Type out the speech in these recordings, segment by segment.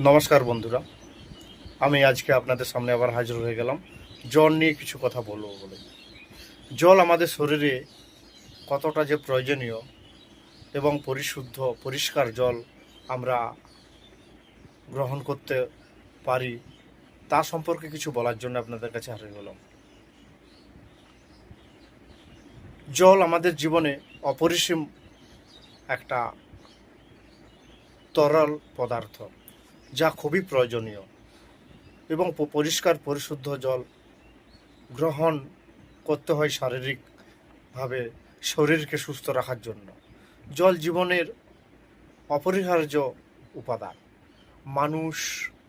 নমস্কার বন্ধুরা, আমি আজকে আপনাদের সামনে আবার হাজির হয়ে গেলাম জল নিয়ে কিছু কথা বলবো বলে। জল আমাদের শরীরে কতটা যে প্রয়োজনীয় এবং পরিশুদ্ধ পরিষ্কার জল আমরা গ্রহণ করতে পারি তা সম্পর্কে কিছু বলার জন্য আপনাদের কাছে হাজির হলাম। জল আমাদের জীবনে অপরিসীম একটা তরল পদার্থ, যা খুবই প্রয়োজনীয় এবং পরিষ্কার পরিশুদ্ধ জল গ্রহণ করতে হয় শারীরিকভাবে শরীরকে সুস্থ রাখার জন্য। জল জীবনের অপরিহার্য উপাদান। মানুষ,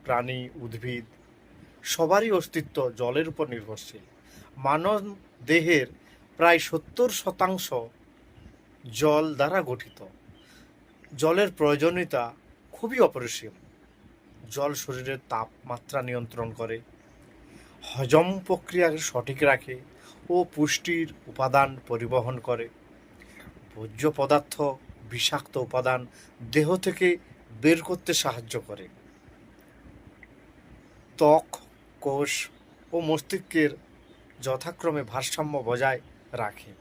প্রাণী, উদ্ভিদ সবারই অস্তিত্ব জলের উপর নির্ভরশীল। মানব দেহের প্রায় 70% জল দ্বারা গঠিত। জলের প্রয়োজনীয়তা খুবই অপরিসীম। জল শরীরের তাপমাত্রা নিয়ন্ত্রণ করে, হজম প্রক্রিয়াকে সঠিক রাখে ও পুষ্টির উপাদান পরিবহন করে। ভোজ্য পদার্থ, বিষাক্ত উপাদান দেহ থেকে বের করতে সাহায্য করে। ত্বক, কোষ ও মস্তিষ্কের যথাক্রমে ভারসাম্য বজায় রাখে।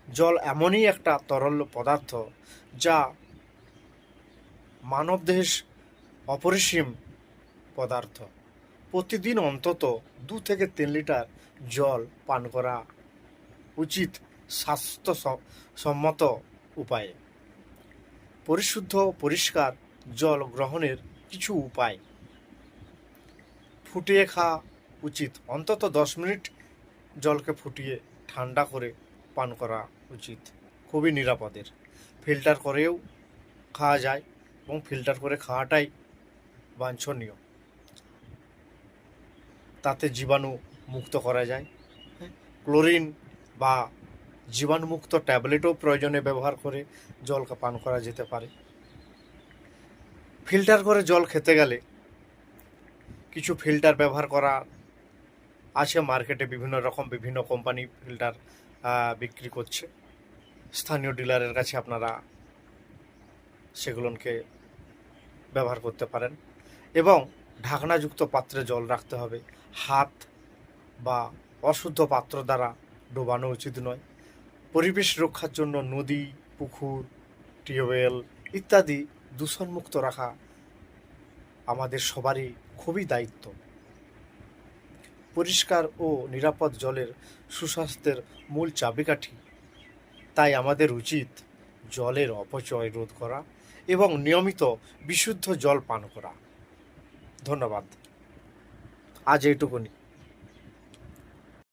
জল এমনই একটা তরল পদার্থ যা মানবদেহের অপরিসীম পদার্থ। প্রতিদিন অন্তত 2 থেকে 3 লিটার জল পান করা উচিত স্বাস্থ্যসম্মত উপায়ে। পরিশুদ্ধ পরিষ্কার জল গ্রহণের কিছু উপায়: ফুটিয়ে খাওয়া উচিত। অন্তত 10 মিনিট জলকে ফুটিয়ে ঠান্ডা করে পান করা উচিত, খুবই নিরাপদের। ফিল্টার করেও খাওয়া যায় এবং ফিল্টার করে খাওয়াটাই বাঞ্ছনীয়, তাতে জীবাণু মুক্ত করা যায়। ক্লোরিন বা জীবাণুমুক্ত ট্যাবলেটও প্রয়োজনে ব্যবহার করে জলকে পান করা যেতে পারে। ফিল্টার করে জল খেতে গেলে কিছু ফিল্টার ব্যবহার করা আছে মার্কেটে, বিভিন্ন কোম্পানি ফিল্টার বিক্রি করছে। স্থানীয় ডিলারের কাছে আপনারা সেগুলোকে ব্যবহার করতে পারেন এবং ঢাকনাযুক্ত পাত্রে জল রাখতে হবে। হাত বা অশুদ্ধ পাত্র দ্বারা ডোবানো উচিত নয়। পরিবেশ রক্ষার জন্য নদী, পুকুর, টিউবওয়েল ইত্যাদি দূষণমুক্ত রাখা আমাদের সবারই খুবই দায়িত্ব। পরিষ্কার ও নিরাপদ জলের সুস্বাস্থ্যের মূল চাবিকাঠি। তাই আমাদের উচিত জলের অপচয় রোধ করা এবং নিয়মিত বিশুদ্ধ জল পান করা। ধন্যবাদ। আজ এইটুকুনি।